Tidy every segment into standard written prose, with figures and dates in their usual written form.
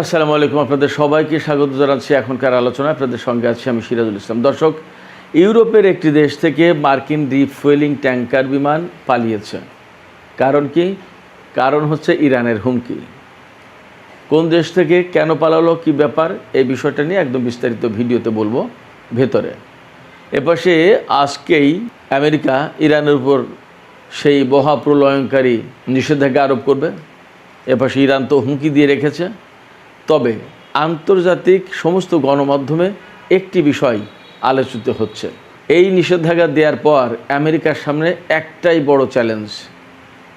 আসসালামু আলাইকুম, আপনাদের সবাইকে স্বাগত জানাচ্ছি এখনকার আলোচনা। আপনাদের সঙ্গে আছি আমি সিরাজুল ইসলাম। দর্শক, ইউরোপের একটি দেশ থেকে মার্কিন রিফুয়েলিং ট্যাঙ্কার বিমান পালিয়েছে। কারণ কি? কারণ হচ্ছে ইরানের হুমকি। কোন দেশ থেকে কেন পালালো, কি ব্যাপার, এই বিষয়টা নিয়ে একদম বিস্তারিত ভিডিওতে বলবো ভেতরে। এপাশে আজকেই আমেরিকা ইরানের উপর সেই মহাপ্রলয়ঙ্কারী নিষেধাজ্ঞা আরোপ করবে। এপাশে ইরান তো হুমকি দিয়ে রেখেছে। তবে আন্তর্জাতিক সমস্ত গণমাধ্যমে একটি বিষয় আলোচিত হচ্ছে। এই নিষেধাজ্ঞা দেওয়ার পর আমেরিকার সামনে একটাই বড় চ্যালেঞ্জ।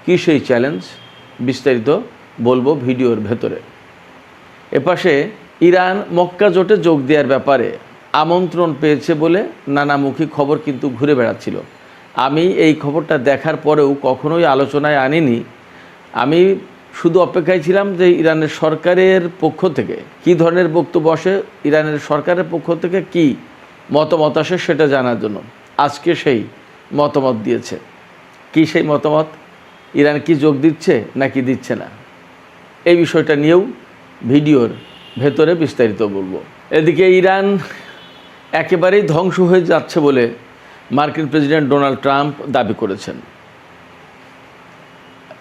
কী সেই চ্যালেঞ্জ? বিস্তারিত বলবো ভিডিওর ভেতরে। এপাশে ইরান মক্কা জোটে যোগ দেওয়ার ব্যাপারে আমন্ত্রণ পেয়েছে বলে নানামুখী খবর কিন্তু ঘুরে বেড়াচ্ছিল। আমি এই খবরটা দেখার পরেও কখনোই আলোচনায় আনিনি। আমি শুধু অপেক্ষায় ছিলাম যে ইরানের সরকারের পক্ষ থেকে কী ধরনের বক্তব্য আসে, ইরানের সরকারের পক্ষ থেকে কি মতামত আসে সেটা জানার জন্য। আজকে সেই মতামত দিয়েছে। কি সেই মতামত? ইরান কি যোগ দিচ্ছে নাকি দিচ্ছে না, এই বিষয়টা নিয়েও ভিডিওর ভেতরে বিস্তারিত বলবো। এদিকে ইরান একেবারেই ধ্বংস হয়ে যাচ্ছে বলে মার্কিন প্রেসিডেন্ট ডোনাল্ড ট্রাম্প দাবি করেছেন।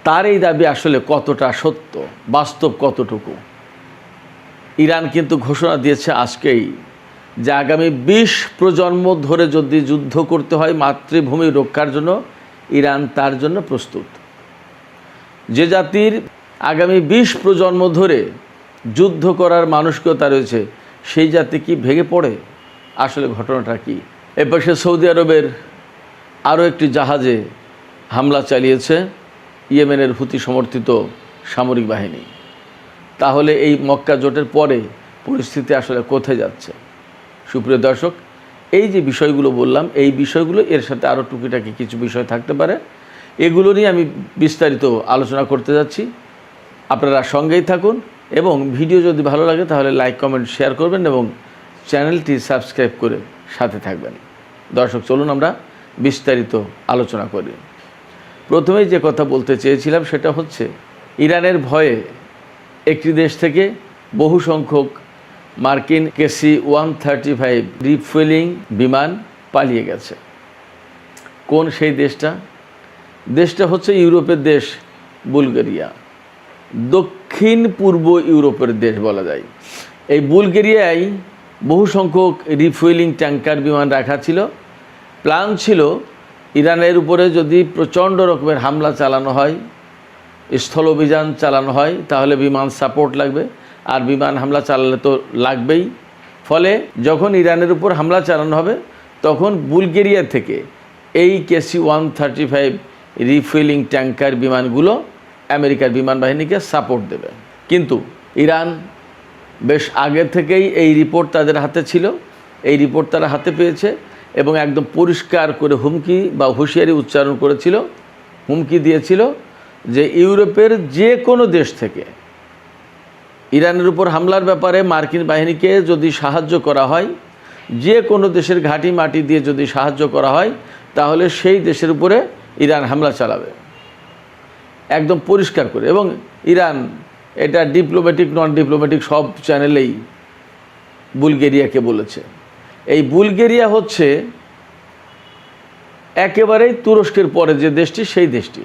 তার এই দাবি আসলে কতটা সত্য, বাস্তব কতটুকু? ইরান কিন্তু ঘোষণা দিয়েছে আজকেই যে আগামী ২০ প্রজন্ম ধরে যদি যুদ্ধ করতে হয় মাতৃভূমি রক্ষার জন্য, ইরান তার জন্য প্রস্তুত। যে জাতির আগামী ২০ প্রজন্ম ধরে যুদ্ধ করার মানসিকতা রয়েছে, সেই জাতি কি ভেঙে পড়ে? আসলে ঘটনাটা কি? এপাশে সৌদি আরবের আরও একটি জাহাজে হামলা চালিয়েছে ইয়েমেনের হুতি সমর্থিত সামরিক বাহিনী। তাহলে এই মক্কা জোটের পরে পরিস্থিতি আসলে কোথায় যাচ্ছে? সুপ্রিয় দর্শক, এই যে বিষয়গুলো বললাম, এই বিষয়গুলো এর সাথে আরও টুকিটাকি কিছু বিষয় থাকতে পারে, এগুলো নিয়ে আমি বিস্তারিত আলোচনা করতে যাচ্ছি। আপনারা সঙ্গেই থাকুন এবং ভিডিও যদি ভালো লাগে তাহলে লাইক, কমেন্ট, শেয়ার করবেন এবং চ্যানেলটি সাবস্ক্রাইব করে সাথে থাকবেন। দর্শক, চলুন আমরা বিস্তারিত আলোচনা করি। প্রথমেই যে কথা বলতে চেয়েছিলাম সেটা হচ্ছে ইরানের ভয়ে একটি দেশ থেকে বহু সংখ্যক মার্কিন KC-135 রিফুয়েলিং বিমান পালিয়ে গেছে। কোন সেই দেশটা? দেশটা হচ্ছে ইউরোপের দেশ বুলগেরিয়া। দক্ষিণ পূর্ব ইউরোপের দেশ বলা যায়। এই বুলগেরিয়ায় বহু সংখ্যক রিফুয়েলিং ট্যাঙ্কার বিমান রাখা ছিল। প্ল্যান ছিল ইরানের উপরে যদি প্রচণ্ড রকমের হামলা চালানো হয়, স্থল অভিযান চালানো হয়, তাহলে বিমান সাপোর্ট লাগবে, আর বিমান হামলা চালালে তো লাগবেই। ফলে যখন ইরানের উপর হামলা চালানো হবে তখন বুলগেরিয়া থেকে এই KC-135 রিফুয়েলিং ট্যাঙ্কার বিমানগুলো আমেরিকার বিমান বাহিনীকে সাপোর্ট দেবে। কিন্তু ইরান বেশ আগে থেকেই এই রিপোর্ট তাদের হাতে ছিল। এই রিপোর্ট তারা হাতে পেয়েছে এবং একদম পরিষ্কার করে হুমকি বা হুঁশিয়ারি উচ্চারণ করেছিল, হুমকি দিয়েছিল যে ইউরোপের যে কোনো দেশ থেকে ইরানের উপর হামলার ব্যাপারে মার্কিন বাহিনীকে যদি সাহায্য করা হয়, যে কোনো দেশের ঘাঁটি মাটি দিয়ে যদি সাহায্য করা হয়, তাহলে সেই দেশের উপরে ইরান হামলা চালাবে, একদম পরিষ্কার করে। এবং ইরান এটা ডিপ্লোম্যাটিক, নন ডিপ্লোম্যাটিক সব চ্যানেলেই বুলগেরিয়াকে বলেছে। এই বুলগেরিয়া হচ্ছে একেবারেই তুরস্কের পরে যে দেশটি, সেই দেশটি।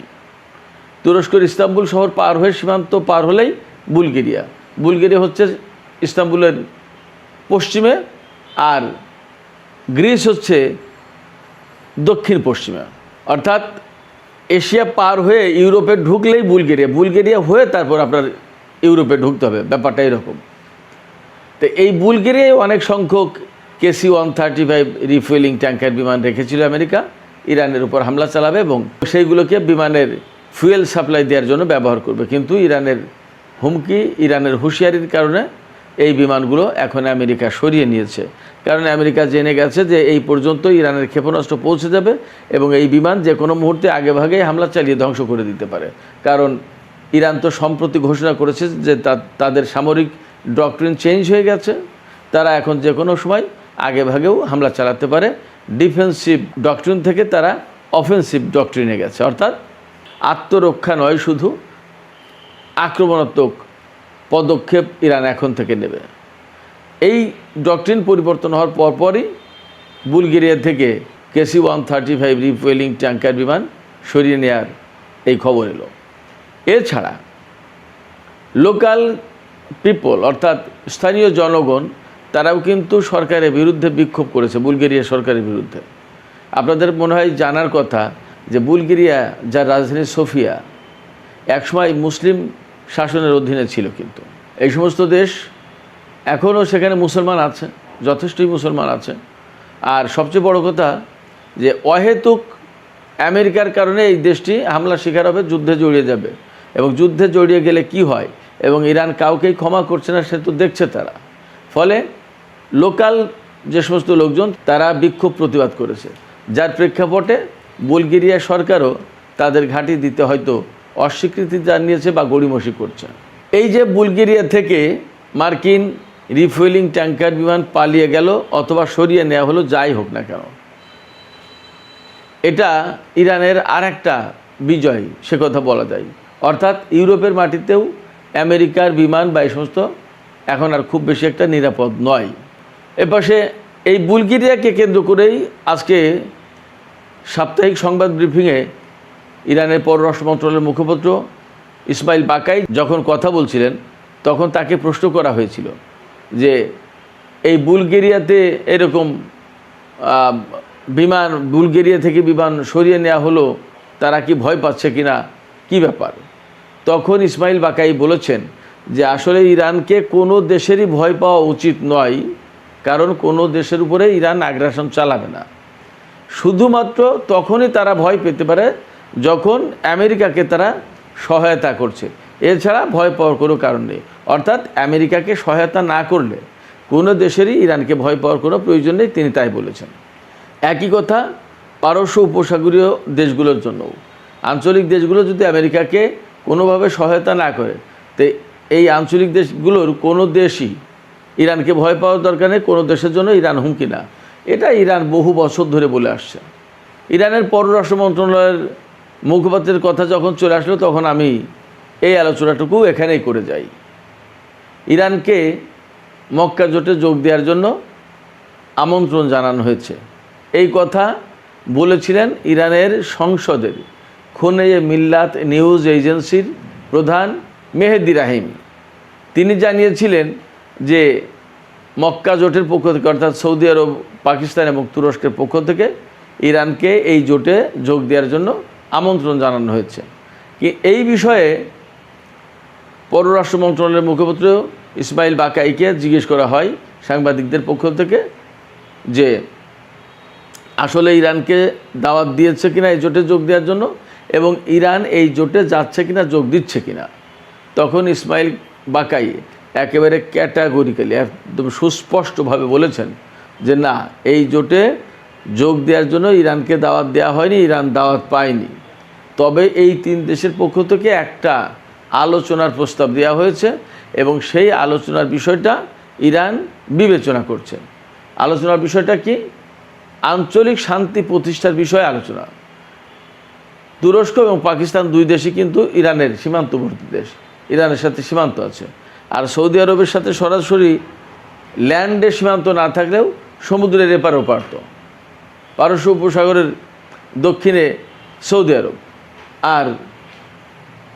তুরস্কের ইস্তাম্বুল শহর পার হয়ে, সীমান্ত পার হলেই বুলগেরিয়া। বুলগেরিয়া হচ্ছে ইস্তাম্বুলের পশ্চিমে, আর গ্রিস হচ্ছে দক্ষিণ পশ্চিমে। অর্থাৎ এশিয়া পার হয়ে ইউরোপে ঢুকলেই বুলগেরিয়া, বুলগেরিয়া হয়ে তারপর আপনার ইউরোপে ঢুকতে হবে। ব্যাপারটা এরকম। তো এই বুলগেরিয়ায় অনেক সংখ্যক KC-135 রিফুয়েলিং ট্যাঙ্কার বিমান রেখেছিল আমেরিকা, ইরানের উপর হামলা চালাবে এবং সেইগুলোকে বিমানের ফুয়েল সাপ্লাই দেওয়ার জন্য ব্যবহার করবে। কিন্তু ইরানের হুমকি, ইরানের হুঁশিয়ারির কারণে এই বিমানগুলো এখন আমেরিকা সরিয়ে নিয়েছে। কারণ আমেরিকা জেনে গেছে যে এই পর্যন্ত ইরানের ক্ষেপণাস্ত্র পৌঁছে যাবে এবং এই বিমান যে কোনো মুহূর্তে আগেভাগেই হামলা চালিয়ে ধ্বংস করে দিতে পারে। কারণ ইরান তো সম্প্রতি ঘোষণা করেছে যে তাদের সামরিক ডক্ট্রিন চেঞ্জ হয়ে গেছে। তারা এখন যে কোনো সময় আগেভাগেও হামলা চালাতে পারে। ডিফেন্সিভ ডক্ট্রিন থেকে তারা অফেন্সিভ ডক্ট্রিনে গেছে। অর্থাৎ আত্মরক্ষা নয়, শুধু আক্রমণাত্মক পদক্ষেপ ইরান এখন থেকে নেবে। এই ডক্ট্রিন পরিবর্তন হওয়ার পরপরই বুলগেরিয়া থেকে KC-135 রিফুয়েলিং ট্যাঙ্কার বিমান সরিয়ে নেওয়ার এই খবর এলো। এছাড়া লোকাল পিপল অর্থাৎ স্থানীয় জনগণ তারাও কিন্তু সরকারের বিরুদ্ধে বিক্ষোভ করেছে, বুলগেরিয়া সরকারের বিরুদ্ধে। আপনাদের মনে হয় জানার কথা যে বুলগেরিয়া, যার রাজধানী সোফিয়া, একসময় মুসলিম শাসনের অধীনে ছিল, কিন্তু এই সমস্ত দেশ এখনও সেখানে মুসলমান আছে, যথেষ্টই মুসলমান আছে। আর সবচেয়ে বড় কথা যে অহেতুক আমেরিকার কারণে এই দেশটি হামলা শিকার হবে, যুদ্ধে জড়িয়ে যাবে, এবং যুদ্ধে জড়িয়ে গেলে কি হয়, এবং ইরান কাউকেই ক্ষমা করছে না, সে তো দেখছে তারা। ফলে লোকাল যে সমস্ত লোকজন তারা বিক্ষোভ প্রতিবাদ করেছে, যার প্রেক্ষাপটে বুলগেরিয়া সরকারও তাদের ঘাঁটি দিতে হয়তো অস্বীকৃতি জানিয়েছে বা গড়িমসি করছে। এই যে বুলগেরিয়া থেকে মার্কিন রিফুয়েলিং ট্যাঙ্কার বিমান পালিয়ে গেল অথবা সরিয়ে নেওয়া হলো, যাই হোক না কেন, এটা ইরানের আর একটা বিজয়, সে কথা বলা যায়। অর্থাৎ ইউরোপের মাটিতেও আমেরিকার বিমান বা এই সমস্ত এখন আর খুব বেশি একটা নিরাপদ নয়। এপাশে এই বুলগেরিয়াকে কেন্দ্র করেই আজকে সাপ্তাহিক সংবাদ ব্রিফিংয়ে ইরানের পররাষ্ট্র মন্ত্রণালয়ের মুখপাত্র ইসমাইল বাকাই যখন কথা বলছিলেন, তখন তাকে প্রশ্ন করা হয়েছিল যে এই বুলগেরিয়াতে এরকম বিমান, বুলগেরিয়া থেকে বিমান সরিয়ে নেওয়া হলো, তারা কি ভয় পাচ্ছে কিনা, কি ব্যাপার? তখন ইসমাইল বাকাই বলেছেন যে আসলে ইরানকে কোনো দেশেরই ভয় পাওয়া উচিত নয়, কারণ কোনো দেশের উপরে ইরান আগ্রাসন চালাবে না। শুধুমাত্র তখনই তারা ভয় পেতে পারে যখন আমেরিকাকে তারা সহায়তা করছে, এছাড়া ভয় পাওয়ার কোনো কারণ নেই। অর্থাৎ আমেরিকাকে সহায়তা না করলে কোনো দেশেরই ইরানকে ভয় পাওয়ার কোনো প্রয়োজন নেই, তিনি তাই বলেছেন। একই কথা পারস্য উপসাগরীয় দেশগুলোর জন্যও। আঞ্চলিক দেশগুলো যদি আমেরিকাকে কোনোভাবে সহায়তা না করে, তো এই আঞ্চলিক দেশগুলোর কোনো দেশই ইরানকে ভয় পাওয়ার দরকার নেই, কোনো দেশের জন্য ইরান হুমকি না। এটা ইরান বহু বছর ধরে বলে আসছে। ইরানের পররাষ্ট্র মন্ত্রণালয়ের মুখপাত্রের কথা যখন চলে আসলো, তখন আমি এই আলোচনাটুকু এখানেই করে যাই। ইরানকে মক্কা জোটে যোগ দেওয়ার জন্য আমন্ত্রণ জানানো হয়েছে, এই কথা বলেছিলেন ইরানের সংসদের খুনে মিল্লাত নিউজ এজেন্সির প্রধান মেহেদি রাহিমি। তিনি জানিয়েছিলেন যে মক্কা জোটের পক্ষ থেকে, অর্থাৎ সৌদি আরব, পাকিস্তান এবং তুরস্কের পক্ষ থেকে ইরানকে এই জোটে যোগ দেওয়ার জন্য আমন্ত্রণ জানানো হয়েছে। কি এই বিষয়ে পররাষ্ট্র মন্ত্রণালয়ের মুখপাত্র ইসমাইল বাকাইকে জিজ্ঞেস করা হয় সাংবাদিকদের পক্ষ থেকে যে আসলে ইরানকে দাওয়াত দিয়েছে কিনা এই জোটে যোগ দেওয়ার জন্য, এবং ইরান এই জোটে যাচ্ছে কিনা, যোগ দিচ্ছে কিনা। তখন ইসমাইল বাকাই একেবারে ক্যাটাগরিক্যালি, একদম সুস্পষ্টভাবে বলেছেন যে না, এই জোটে যোগ দেওয়ার জন্য ইরানকে দাওয়াত দেওয়া হয়নি, ইরান দাওয়াত পায়নি। তবে এই তিন দেশের পক্ষ থেকে একটা আলোচনার প্রস্তাব দেওয়া হয়েছে, এবং সেই আলোচনার বিষয়টা ইরান বিবেচনা করছে। আলোচনার বিষয়টা কি? আঞ্চলিক শান্তি প্রতিষ্ঠার বিষয়ে আলোচনা। তুরস্ক এবং পাকিস্তান দুই দেশই কিন্তু ইরানের সীমান্তবর্তী দেশ, ইরানের সাথে সীমান্ত আছে। আর সৌদি আরবের সাথে সরাসরি ল্যান্ডে সীমান্ত না থাকলেও সমুদ্রের এপার ওপার, তো পারস্য উপসাগরের দক্ষিণে সৌদি আরব, আর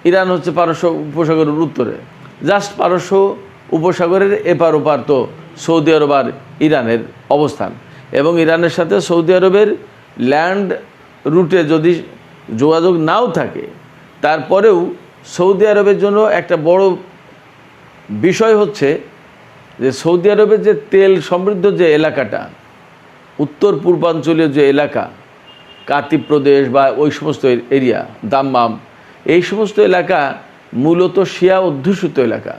ইরান হচ্ছে পারস্য উপসাগরের উত্তরে। জাস্ট পারস্য উপসাগরের এপার ওপার তো সৌদি আরব আর ইরানের অবস্থান। এবং ইরানের সাথে সৌদি আরবের ল্যান্ড রুটে যদি যোগাযোগ নাও থাকে, তারপরেও সৌদি আরবের জন্য একটা বড় বিষয় হচ্ছে যে সৌদি আরবের যে তেল সমৃদ্ধ যে এলাকাটা, উত্তর পূর্বাঞ্চলীয় যে এলাকা, কাতিব প্রদেশ বা ওই সমস্ত এরিয়া, দাম্মাম, এই সমস্ত এলাকা মূলত শিয়া অধ্যুষিত এলাকা।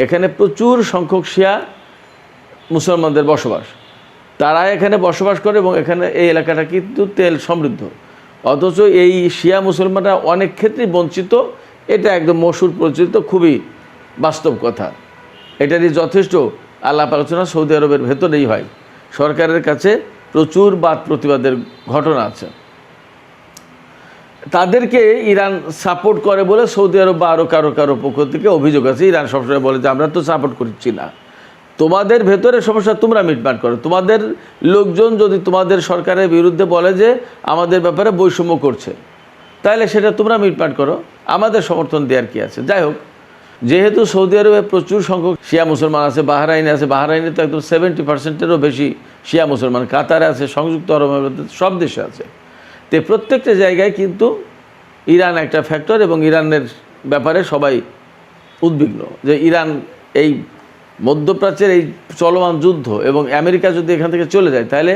এখানে প্রচুর সংখ্যক শিয়া মুসলমানদের বসবাস, তারা এখানে বসবাস করে, এবং এখানে এই এলাকাটা কিন্তু তেল সমৃদ্ধ। অথচ এই শিয়া মুসলমানরা অনেক ক্ষেত্রেই বঞ্চিত, এটা একদম মশহুর প্রচলিত, খুবই বাস্তব কথা। এটারই যথেষ্ট আলাপ আলোচনা সৌদি আরবের ভেতরেই হয়। সরকারের কাছে প্রচুর বাদ প্রতিবাদের ঘটনা আছে। তাদেরকে ইরান সাপোর্ট করে বলে সৌদি আরব বা আরও কারো পক্ষ থেকে অভিযোগ আছে। ইরান সবসময় বলে যে আমরা তো সাপোর্ট করছি না, তোমাদের ভেতরে সমস্যা তোমরা মিটমাট করো। তোমাদের লোকজন যদি তোমাদের সরকারের বিরুদ্ধে বলে যে আমাদের ব্যাপারে বৈষম্য করছে, তাহলে সেটা তোমরা মিটমাট করো, আমাদের সমর্থন দেওয়ার কি আছে। যাই হোক, যেহেতু সৌদি আরবে প্রচুর সংখ্যক শিয়া মুসলমান আছে, বাহরাইনে আছে, বাহরাইনে তো একদম 70%-এরও বেশি শিয়া মুসলমান, কাতারে আছে, সংযুক্ত আরব আমিরাত, সব দেশে আছে। তো প্রত্যেকটা জায়গায় কিন্তু ইরান একটা ফ্যাক্টর, এবং ইরানের ব্যাপারে সবাই উদ্বিগ্ন যে ইরান এই মধ্যপ্রাচ্যের এই চলমান যুদ্ধ এবং আমেরিকা যদি এখান থেকে চলে যায়, তাহলে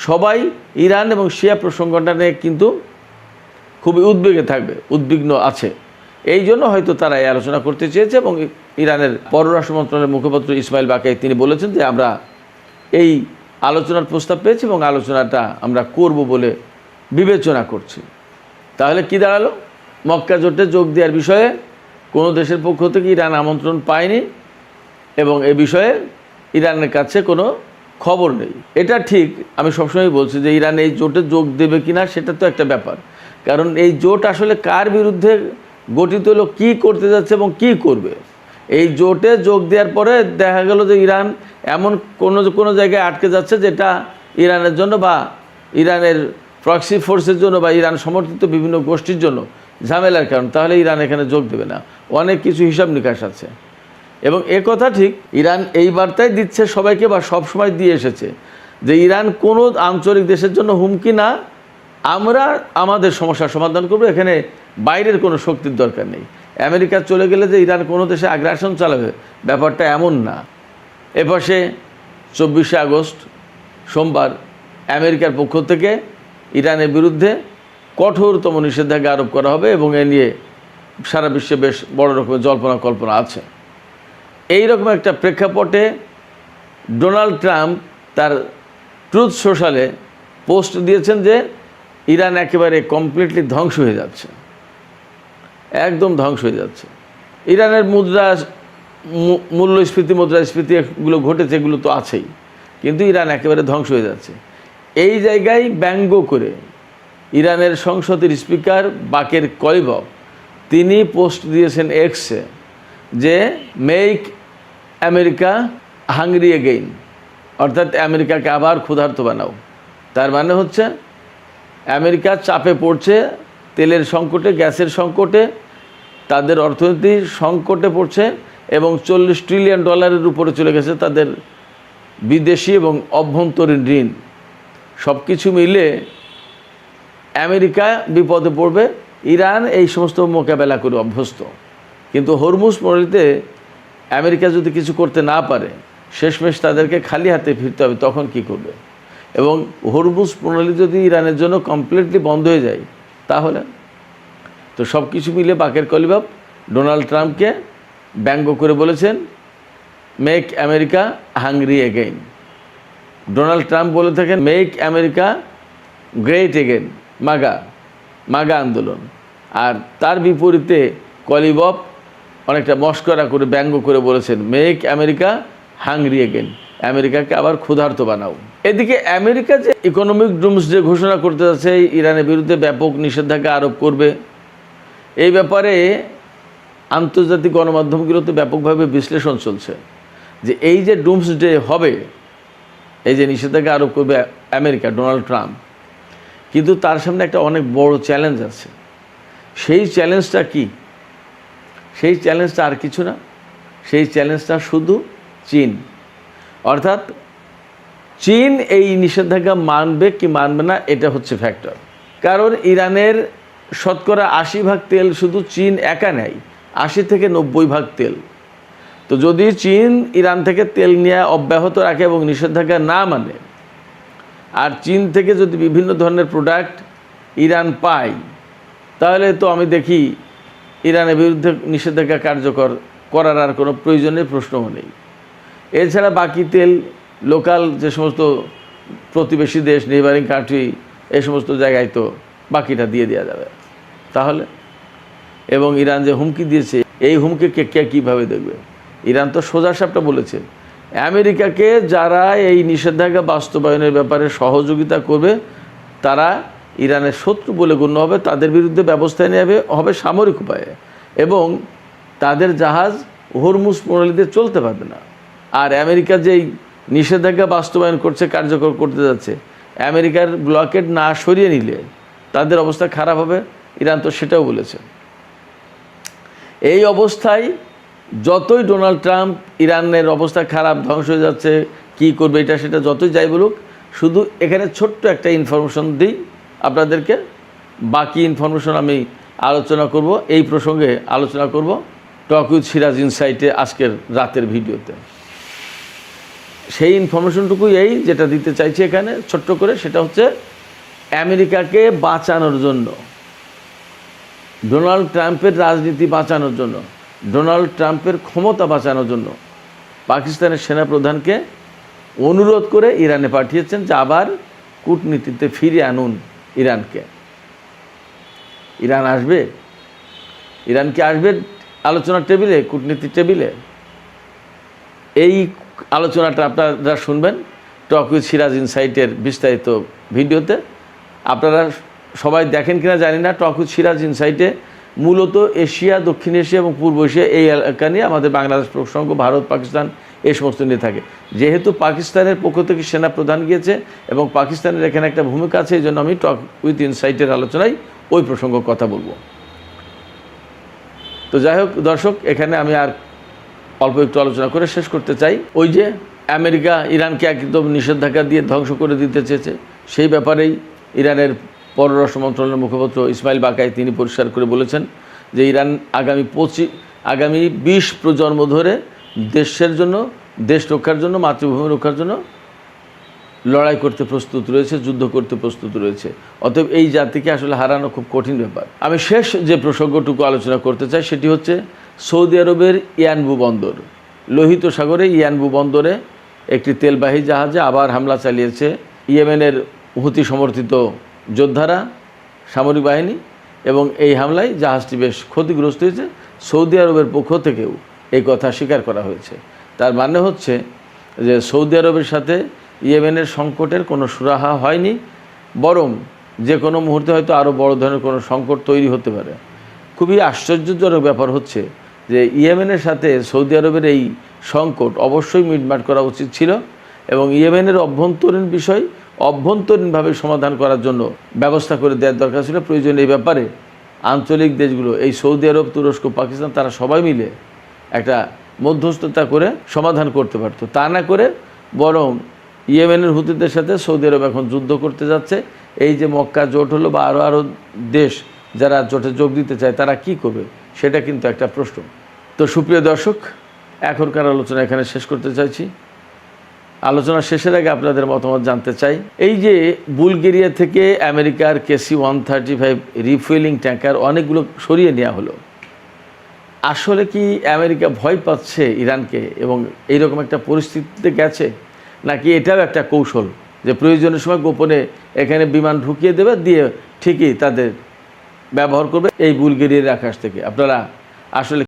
সবাই ইরান এবং শিয়া প্রসঙ্গটা নিয়ে কিন্তু খুবই উদ্বেগে থাকবে, উদ্বিগ্ন আছে। এই জন্য হয়তো তারা এই আলোচনা করতে চেয়েছে। এবং ইরানের পররাষ্ট্র মন্ত্রণালয়ের মুখপাত্র ইসমাইল বাকাই তিনি বলেছেন যে আমরা এই আলোচনার প্রস্তাব পেয়েছি এবং আলোচনাটা আমরা করব বলে বিবেচনা করছি। তাহলে কি দাঁড়ালো? মক্কা জোটে যোগ দেওয়ার বিষয়ে কোনো দেশের পক্ষ থেকে ইরান আমন্ত্রণ পায়নি এবং এ বিষয়ে ইরানের কাছে কোনো খবর নেই। এটা ঠিক, আমি সবসময় বলছি যে ইরান এই জোটে যোগ দেবে কিনা সেটা তো একটা ব্যাপার, কারণ এই জোট আসলে কার বিরুদ্ধে গঠিত হলো, কী করতে যাচ্ছে এবং কি করবে। এই জোটে যোগ দেওয়ার পরে দেখা গেল যে ইরান এমন কোনো জায়গায় আটকে যাচ্ছে যেটা ইরানের জন্য বা ইরানের প্রক্সি ফোর্সের জন্য বা ইরান সমর্থিত বিভিন্ন গোষ্ঠীর জন্য ঝামেলার কারণ, তাহলে ইরান এখানে যোগ দেবে না। অনেক কিছু হিসাব নিকাশ আছে। এবং কথা ঠিক, ইরান এই বার্তাই দিচ্ছে সবাইকে বা সব সময় দিয়ে এসেছে যে ইরান কোনো আঞ্চলিক দেশের জন্য হুমকি না, আমরা আমাদের সমস্যার সমাধান করব, এখানে বাইরের কোনো শক্তির দরকার নেই। আমেরিকা চলে গেলে যে ইরান কোনো দেশে আগ্রাসন চালাবে, ব্যাপারটা এমন না। এপাশে 24শে আগস্ট সোমবার আমেরিকার পক্ষ থেকে ইরানের বিরুদ্ধে কঠোরতম নিষেধাজ্ঞা আরোপ করা হবে এবং এ নিয়ে সারা বিশ্বে বেশ বড় রকমের জল্পনা কল্পনা আছে। এই রকম একটা প্রেক্ষাপটে ডোনাল্ড ট্রাম্প তার ট্রুথ সোশ্যালে পোস্ট দিয়েছেন যে ইরান একেবারে কমপ্লিটলি ধ্বংস হয়ে যাচ্ছে, একদম ধ্বংস হয়ে যাচ্ছে। ইরানের মূল্যস্ফীতি, মুদ্রাস্ফীতি এগুলো ঘটেছে, এগুলো তো আছেই, কিন্তু ইরান একেবারে ধ্বংস হয়ে যাচ্ছে। এই জায়গায় ব্যঙ্গ করে ইরানের সংসদের স্পিকার বাকের কলিবফ তিনি পোস্ট দিয়েছেন এক্সে যে মেক আমেরিকা হাংরি এগেইন, অর্থাৎ আমেরিকাকে আবার ক্ষুধার্ত বানাও। তার মানে হচ্ছে আমেরিকা চাপে পড়ছে, তেলের সংকটে, গ্যাসের সংকটে, তাদের অর্থনীতি সংকটে পড়ছে এবং $40 ট্রিলিয়ন উপরে চলে গেছে তাদের বিদেশি এবং অভ্যন্তরীণ ঋণ। সব কিছু মিলে আমেরিকা বিপদে পড়বে। ইরান এই সমস্ত মোকাবেলা করে অভ্যস্ত, কিন্তু হরমুজ প্রণালীতে আমেরিকা যদি কিছু করতে না পারে, শেষমেশ তাদেরকে খালি হাতে ফিরতে হবে, তখন কি করবে? এবং হরমুজ প্রণালী যদি ইরানের জন্য কমপ্লিটলি বন্ধ হয়ে যায়, তাহলে তো সব কিছু মিলে বাকের কলিবফ ডোনাল্ড ট্রাম্পকে ব্যঙ্গ করে বলেছেন make America hungry again. Donald Trump বলে থাকেন মেক আমেরিকা গ্রেট এগেইন, মাগা আন্দোলন। আর তার বিপরীতে কলিবফ অনেকটা মস্করা করে ব্যঙ্গ করে বলেছেন মেক আমেরিকা হাংরি এগেইন, আমেরিকাকে আবার ক্ষুধার্ত বানাও। এদিকে আমেরিকা যে ইকোনমিক ডুমসডে ঘোষণা করতে যাচ্ছে, ইরানের বিরুদ্ধে ব্যাপক নিষেধাজ্ঞা আরোপ করবে, এই ব্যাপারে আন্তর্জাতিক গণমাধ্যমগুলোতে ব্যাপকভাবে বিশ্লেষণ চলছে যে এই যে ডুমসডে হবে, এই যে নিষেধাজ্ঞা আরোপ করবে আমেরিকা, ডোনাল্ড ট্রাম্প, কিন্তু তার সামনে একটা অনেক বড় চ্যালেঞ্জ আছে। সেই চ্যালেঞ্জটা কি? সেই চ্যালেঞ্জটা আর কিছু না, সেই চ্যালেঞ্জটা শুধু চীন। অর্থাৎ চীন এই নিষেধাজ্ঞা মানবে কি মানবে না, এটা হচ্ছে ফ্যাক্টর। কারণ ইরানের শতকরা 80% তেল শুধু চীন একা নেয়, 80 থেকে 90% তেল। তো যদি চীন ইরান থেকে তেল নেওয়া অব্যাহত রাখে এবং নিষেধাজ্ঞা না মানে, আর চীন থেকে যদি বিভিন্ন ধরনের প্রোডাক্ট ইরান পায়, তাহলে তো আমি দেখি ইরানের বিরুদ্ধে নিষেধাজ্ঞা কার্যকর করার আর কোনো প্রয়োজনের প্রশ্নও নেই। এছাড়া বাকি তেল লোকাল যে সমস্ত প্রতিবেশী দেশ, নেইবারিং কান্ট্রি, এই সমস্ত জায়গায় তো বাকিটা দিয়ে দেওয়া যাবে। তাহলে এবং ইরান যে হুমকি দিয়েছে, এই হুমকিকে কে কীভাবে দেখবে? ইরান তো সোজাসাপটা বলেছে আমেরিকাকে যারা এই নিষেধাজ্ঞা বাস্তবায়নের ব্যাপারে সহযোগিতা করবে, তারা ইরানের শত্রু বলে গণ্য হবে, তাদের বিরুদ্ধে ব্যবস্থা নেওয়া হবে সামরিক উপায়ে, এবং তাদের জাহাজ হরমুজ প্রণালীতে চলতে পারবে না। আর আমেরিকা যেই নিষেধাজ্ঞা বাস্তবায়ন করছে, কার্যকর করতে যাচ্ছে, আমেরিকার ব্লকেড না সরিয়ে নিলে তাদের অবস্থা খারাপ হবে, ইরান তো সেটাও বলেছে। এই অবস্থায় যতই ডোনাল্ড ট্রাম্প ইরানের অবস্থা খারাপ, ধ্বংস হয়ে যাচ্ছে, কি করবে এটা সেটা যতই যাই বলুক, শুধু এখানে ছোট্ট একটা ইনফরমেশন দিই আপনাদেরকে, বাকি ইনফরমেশন আমি আলোচনা করব, এই প্রসঙ্গে আলোচনা করব টক উইথ সিরাজ ইনসাইটে আজকের রাতের ভিডিওতে। সেই ইনফরমেশনটুকুই এই যেটা দিতে চাইছি এখানে ছোট্ট করে, সেটা হচ্ছে আমেরিকাকে বাঁচানোর জন্য, ডোনাল্ড ট্রাম্পের রাজনীতি বাঁচানোর জন্য, ডোনাল্ড ট্রাম্পের ক্ষমতা বাঁচানোর জন্য পাকিস্তানের সেনাপ্রধানকে অনুরোধ করে ইরানে পাঠিয়েছেন যে আবার কূটনীতিতে ফিরিয়ে আনুন ইরানকে। ইরান আসবে? ইরান কি আসবে আলোচনার টেবিলে, কূটনীতির টেবিলে? এই আলোচনাটা আপনারা শুনবেন টক উইথ সিরাজ ইনসাইটের বিস্তারিত ভিডিওতে। আপনারা সবাই দেখেন কিনা জানি না, টক উইথ সিরাজ ইনসাইটে মূলত এশিয়া, দক্ষিণ এশিয়া এবং পূর্ব এশিয়া এই এলাকা নিয়ে, আমাদের বাংলাদেশ প্রসঙ্গ, ভারত, পাকিস্তান এই সমস্ত নিয়ে থাকে। যেহেতু পাকিস্তানের পক্ষ থেকে সেনা প্রধান গিয়েছে এবং পাকিস্তানের এখানে একটা ভূমিকা আছে, এই জন্য আমি টক উইথ ইনসাইটের আলোচনায় ওই প্রসঙ্গ কথা বলবো। তো যাই হোক দর্শক, এখানে আমি আর অল্প একটু আলোচনা করে শেষ করতে চাই। ওই যে আমেরিকা ইরানকে একদম নিষেধাজ্ঞা দিয়ে ধ্বংস করে দিতে চেয়েছে, সেই ব্যাপারেই ইরানের পররাষ্ট্র মন্ত্রণালয়ের মুখপাত্র ইসমাইল বাকাই তিনি পরিষ্কার করে বলেছেন যে ইরান আগামী 20 প্রজন্ম ধরে দেশের জন্য, দেশ রক্ষার জন্য, মাতৃভূমি রক্ষার জন্য লড়াই করতে প্রস্তুত রয়েছে, যুদ্ধ করতে প্রস্তুত রয়েছে। অতএব এই জাতিকে আসলে হারানো খুব কঠিন ব্যাপার। আমি শেষ যে প্রসঙ্গটুকু আলোচনা করতে চাই সেটি হচ্ছে সৌদি আরবের ইয়ানবু বন্দর, লোহিত সাগরে ইয়ানবু বন্দরে একটি তেলবাহী জাহাজে আবার হামলা চালিয়েছে ইয়েমেনের হুতি সমর্থিত যোদ্ধারা, সামরিক বাহিনী, এবং এই হামলায় জাহাজটি বেশ ক্ষতিগ্রস্ত হয়েছে। সৌদি আরবের পক্ষ থেকেও এই কথা স্বীকার করা হয়েছে। তার মানে হচ্ছে যে সৌদি আরবের সাথে ইয়েমেনের সংকটের কোনো সুরাহা হয়নি, বরং যে কোনো মুহূর্তে হয়তো আরও বড় ধরনের কোনো সংকট তৈরি হতে পারে। খুবই আশ্চর্যজনক ব্যাপার হচ্ছে যে ইয়েমেনের সাথে সৌদি আরবের এই সংকট অবশ্যই মিটমাট করা উচিত ছিল, এবং ইয়েমেনের অভ্যন্তরীণ বিষয় অভ্যন্তরীণভাবে সমাধান করার জন্য ব্যবস্থা করে দেওয়ার দরকার ছিল। প্রয়োজন এই ব্যাপারে আঞ্চলিক দেশগুলো, এই সৌদি আরব, তুরস্ক, পাকিস্তান, তারা সবাই মিলে একটা মধ্যস্থতা করে সমাধান করতে পারত। তা না করে বরং ইয়েমেনের হুতিদের সাথে সৌদি আরব এখন যুদ্ধ করতে যাচ্ছে। এই যে মক্কা জোট হলো বা আরও দেশ যারা জোটে যোগ দিতে চায়, তারা কি করবে সেটা কিন্তু একটা প্রশ্ন। তো সুপ্রিয় দর্শক, এখনকার আলোচনা এখানে শেষ করতে চাইছি। আলোচনা শেষের আগে আপনাদের মতামত জানতে চাই। এই যে বুলগেরিয়া থেকে আমেরিকার KC-135 রিফুয়েলিং ট্যাঙ্কার অনেকগুলো সরিয়ে নেওয়া হলো, আসলে কি আমেরিকা ভয় পাচ্ছে ইরানকে এবং এইরকম একটা পরিস্থিতিতে গেছে, নাকি এটাও একটা কৌশল যে প্রয়োজনের সময় গোপনে এখানে বিমান ঢুকিয়ে দেবে, দিয়ে ঠিকই তাদের ব্যবহার করবে এই বুলগেরিয়ার আকাশ থেকে? আপনারা আসলে